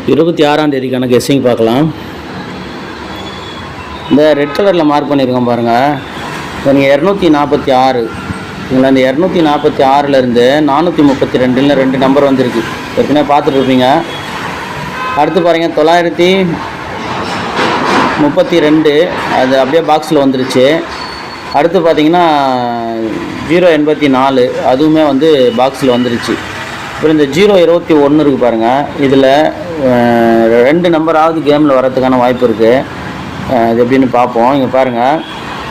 26ஆம் தேதிக்கான கெஸ்ஸிங் பார்க்கலாம். இந்த ரெட் கலரில் மார்க் பண்ணியிருக்கோம் பாருங்கள். நீங்கள் 246 இதில் அந்த 246லேருந்து 432 2 நம்பர் வந்திருக்கு. ஏற்கனவே பார்த்துட்டு இருப்பீங்க. அடுத்து பாருங்கள் 932 அது அப்படியே பாக்ஸில் வந்துருச்சு. அடுத்து பார்த்தீங்கன்னா 084 அதுவுமே வந்து பாக்ஸில் வந்துருச்சு. அப்புறம் இந்த 021 இருக்குது பாருங்கள். இதில் 2 நம்பராவது கேமில் வரதுக்கான வாய்ப்பு இருக்குது. இது எப்படின்னு பார்ப்போம். இங்கே பாருங்கள்,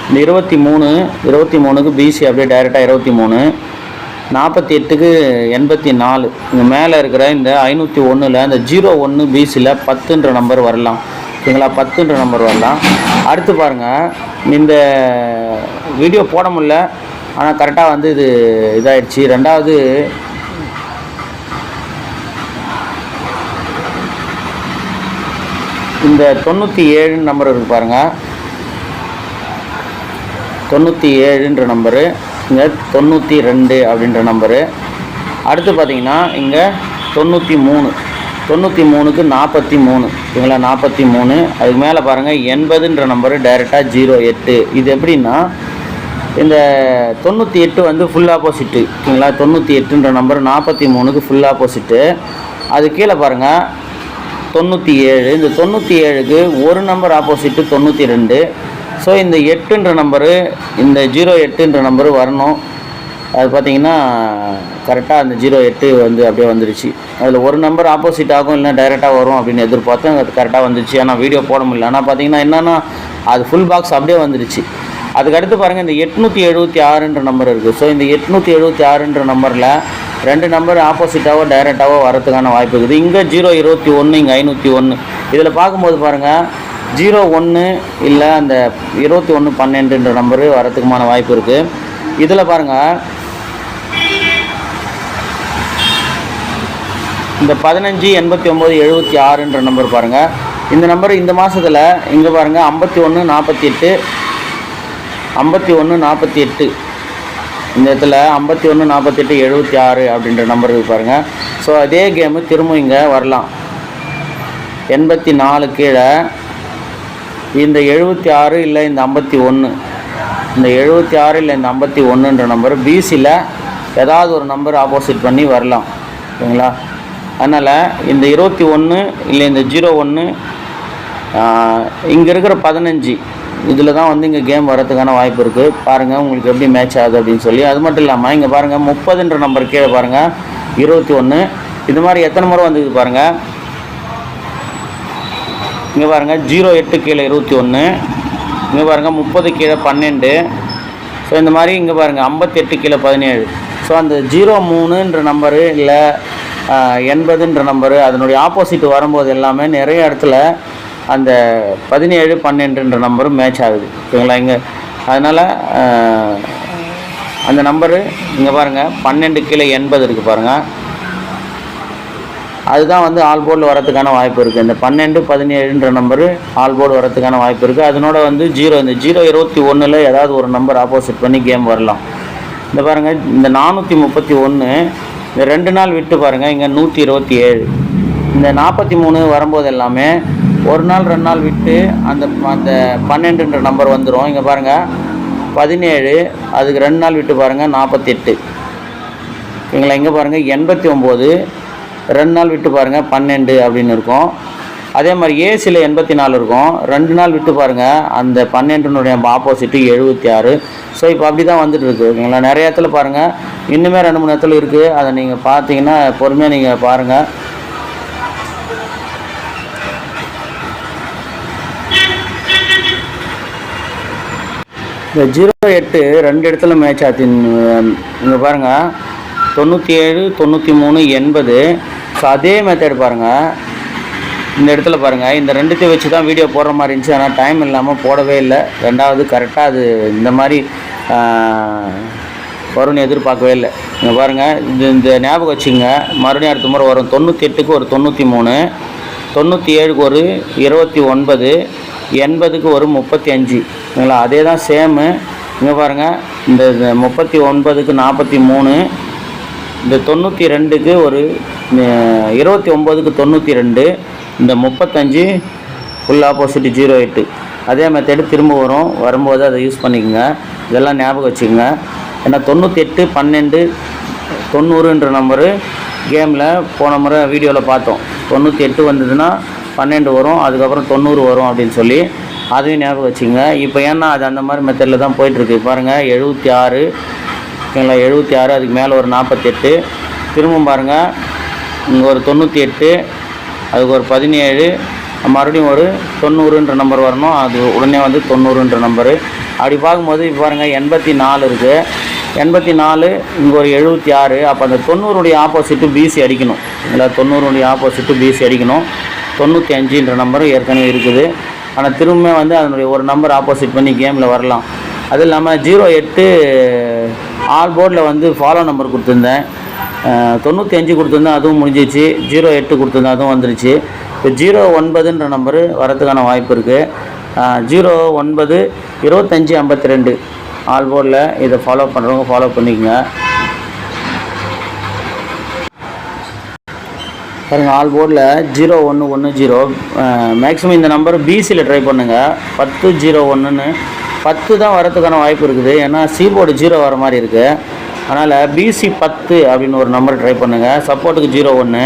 இந்த 23க்கு பிசி அப்படியே டைரெக்டாக 23, 48க்கு 84. இங்கே மேலே இருக்கிற இந்த 501ல் இந்த 01 பிசியில் 10ன்ற நம்பர் வரலாம். ஓகேங்களா, 10ன்ற நம்பர் வரலாம். அடுத்து பாருங்கள், இந்த வீடியோ போட முடியல, ஆனால் கரெக்டாக வந்து இது இதாகிடுச்சு. ரெண்டாவது இந்த 97 நம்பர் இருக்குது பாருங்கள். 97ன்ற நம்பரு, இங்கே 92 அப்படின்ற நம்பரு. அடுத்து பார்த்தீங்கன்னா இங்கே 93க்கு 43. இவங்களா 43. அதுக்கு மேலே பாருங்கள் 80ன்ற நம்பரு டைரெக்டாக 08. இது எப்படின்னா இந்த 98 வந்து ஃபுல் ஆப்போசிட்டு. ஓகேங்களா, 98ன்ற நம்பர் 43க்கு ஃபுல் ஆப்போசிட்டு. அது கீழே பாருங்கள் 97. இந்த 97க்கு ஒரு நம்பர் ஆப்போசிட்டு 92. ஸோ இந்த 8ன்ற நம்பரு, இந்த 08ன்ற நம்பரு வரணும். அது பார்த்திங்கன்னா கரெக்டாக அந்த 08 வந்து அப்படியே வந்துடுச்சு. அதில் ஒரு நம்பர் ஆப்போசிட் ஆகும், இல்லைனா டைரெக்டாக வரும் அப்படின்னு எதிர்பார்த்தேன். அது கரெக்டாக வந்துடுச்சு. ஆனால் வீடியோ போட முடியல. ஆனால் பார்த்திங்கன்னா என்னென்னா அது ஃபுல் பாக்ஸ் அப்படியே வந்துடுச்சு. அதுக்கடுத்து பாருங்கள், இந்த 876ன்ற நம்பர் இருக்குது. ஸோ இந்த 876ன்ற நம்பரில் 2 நம்பர் ஆப்போசிட்டாவோ டைரெக்டாவோ வரதுக்கான வாய்ப்பு இருக்குது. இங்கே 021, இங்கே 501. இதில் பார்க்கும்போது பாருங்கள் 01 இல்லை அந்த 2112ன்ற நம்பரு வரத்துக்குமான வாய்ப்பு இருக்குது. இதில் பாருங்கள் இந்த 15, 89, 76ன்ற நம்பர் பாருங்கள். இந்த நம்பர் இந்த மாதத்தில் இங்கே பாருங்கள் 51, 48, 51, 48. இந்த இடத்துல 51, 48, 76 அப்படின்ற நம்பர் இருக்குது பாருங்கள். ஸோ அதே கேமு திரும்ப இங்கே வரலாம். 84 கீழே இந்த 76 இல்லை இந்த 51, இந்த 76 இல்லை இந்த 51ன்ற நம்பர் பிசியில் ஏதாவது ஒரு நம்பர் ஆப்போசிட் பண்ணி வரலாம். ஓகேங்களா, அதனால் இந்த 21 இல்லை இந்த 01, இங்கே இருக்கிற 15 இதில் தான் வந்து இங்கே கேம் வரதுக்கான வாய்ப்பு இருக்குது. பாருங்கள் உங்களுக்கு எப்படி மேட்ச் ஆகுது அப்படின்னு சொல்லி. அது மட்டும் இல்லாமல் இங்கே பாருங்கள் 30ன்ற நம்பர் கீழே பாருங்கள் 21. இது மாதிரி எத்தனை முறை வந்துது பாருங்கள். இங்கே பாருங்கள் 08 கீழே 21, இங்கே பாருங்கள் 30 கீழே 12. ஸோ இந்த மாதிரி இங்கே பாருங்கள் 58 கீழே 17. ஸோ அந்த 03ன்ற நம்பரு இல்லை 80ன்ற நம்பரு அதனுடைய ஆப்போசிட் வரும்போது எல்லாமே நிறைய இடத்துல அந்த 17, 12ன்ற நம்பரும் மேட்ச் ஆகுது. ஓகேங்களா, இங்கே அதனால் அந்த நம்பரு இங்கே பாருங்கள் 12 கீழே 80 இருக்குது பாருங்கள். அதுதான் வந்து ஆல் போர்டில் வரத்துக்கான வாய்ப்பு இருக்குது. இந்த 12, 17ன்ற நம்பரு ஆல் போர்டு வரத்துக்கான வாய்ப்பு இருக்குது. அதனோட வந்து இந்த 021ல் ஏதாவது ஒரு நம்பர் ஆப்போசிட் பண்ணி கேம் வரலாம். இந்த பாருங்கள் இந்த 431 இந்த 2 நாள் விட்டு பாருங்கள் இங்கே 127. இந்த 43 வரும்போது எல்லாமே ஒரு நாள் 2 நாள் விட்டு அந்த 12ன்ற நம்பர் வந்துடும். இங்கே பாருங்கள் 17, அதுக்கு 2 நாள் விட்டு பாருங்கள் 48. ஓகேங்களா, இங்கே பாருங்கள் 89, 2 நாள் விட்டு பாருங்கள் 12 அப்படின்னு இருக்கும். அதே மாதிரி ஏசியில் 84 இருக்கும். 2 நாள் விட்டு பாருங்கள் அந்த 12னுடைய ஆப்போசிட்டு 76. ஸோ இப்போ அப்படி தான் வந்துட்டு இருக்குது. ஓகேங்களா, நிறைய இடத்துல பாருங்கள் இன்னுமே 2-3 இடத்துல இருக்குது. அதை நீங்கள் பார்த்தீங்கன்னா பொறுமையாக நீங்கள் பாருங்கள். இந்த 08 2 இடத்துல மேட்ச் ஆச்சு. இங்கே பாருங்கள் 97, 93, 80. ஸோ அதே மெத்தட் பாருங்கள். இந்த இடத்துல பாருங்கள் இந்த 2த்தையும் வச்சு தான் வீடியோ போடுற மாதிரி இருந்துச்சு. ஆனால் டைம் இல்லாமல் போடவே இல்லை. ரெண்டாவது கரெக்டாக அது இந்த மாதிரி வரும்னு எதிர்பார்க்கவே இல்லை. இங்கே பாருங்கள் இந்த ஞாபகம் வச்சுங்க. மறுபடியும் அடுத்த முறை வரும். 98க்கு ஒரு 93, 97க்கு ஒரு 29, 80க்கு ஒரு 35. இல்லைங்களா, அதே தான் சேமு. இங்கே பாருங்கள் இந்த 39க்கு 43, இந்த 92க்கு ஒரு 29க்கு 92, இந்த 35 ஃபுல் ஆப்போசிட் 08. அதே மெத்தடு திரும்ப வரும்போது அதை யூஸ் பண்ணிக்கோங்க. இதெல்லாம் ஞாபகம் வச்சுக்கோங்க. ஏன்னா 98 12 90ன்ற நம்பரு கேமில் போன முறை வீடியோவில் பார்த்தோம். 98 வந்ததுன்னா 12 வரும், அதுக்கப்புறம் 90 வரும் அப்படின்னு சொல்லி அதையும் ஞாபகம் வச்சுங்க. இப்போ ஏன்னா அது அந்த மாதிரி மெத்தடில் தான் போயிட்டுருக்கு. பாருங்கள் 76 ஓகேங்களா, 76 அதுக்கு மேலே ஒரு 48, திரும்பவும் பாருங்கள் இங்கே ஒரு 98, அதுக்கு ஒரு 17, மறுபடியும் ஒரு 90ன்ற நம்பர் வரணும், அது உடனே வந்து 90ன்ற நம்பரு. அப்படி பார்க்கும்போது இப்போ பாருங்கள் 84 இருக்குது, 84 இங்கே ஒரு 76. அப்போ அந்த 90உடைய ஆப்போசிட்டு பிசி அடிக்கணும். இல்லை 90உடைய ஆப்போசிட்டு பிசி அடிக்கணும். 95ன்ற நம்பரும் ஏற்கனவே இருக்குது. ஆனால் திரும்ப வந்து அதனுடைய ஒரு நம்பர் ஆப்போசிட் பண்ணி கேமில் வரலாம். அது இல்லாமல் 08 ஆல் போர்டில் வந்து ஃபாலோ நம்பர் கொடுத்துருந்தேன். 95 கொடுத்துருந்தேன், அதுவும் முடிஞ்சிச்சு. 08 கொடுத்துருந்தேன், அதுவும் வந்துருச்சு. இப்போ 09ன்ற நம்பரு வரதுக்கான வாய்ப்பு இருக்குது. 09 25 52 ஆல் போர்டில் இதை ஃபாலோ பண்ணுறவங்க ஃபாலோ பண்ணிக்கோங்க. பாருங்கள் ஆல் போர்டில் 0110 மேக்ஸிமம் இந்த நம்பர் பிசியில் ட்ரை பண்ணுங்கள். 1001ன்னு 10 தான் வரதுக்கான வாய்ப்பு இருக்குது. ஏன்னா சிபோர்டு 0 வர மாதிரி இருக்குது. அதனால் பிசி 10 அப்படின்னு ஒரு நம்பர் ட்ரை பண்ணுங்கள். சப்போர்ட்டுக்கு 01.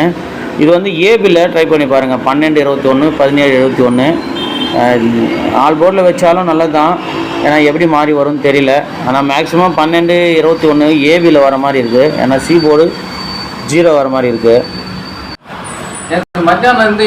இது வந்து ஏபியில் ட்ரை பண்ணி பாருங்கள். 12 21 17 71 ஆல் போர்டில் வச்சாலும் நல்லது தான். ஏன்னா எப்படி மாறி வரும்னு தெரியல. ஆனால் மேக்ஸிமம் 12 21 ஏபியில் வர மாதிரி இருக்குது. ஏன்னா சிபோர்டு 0 வர மாதிரி இருக்குது. மத்தியானம் இருந்து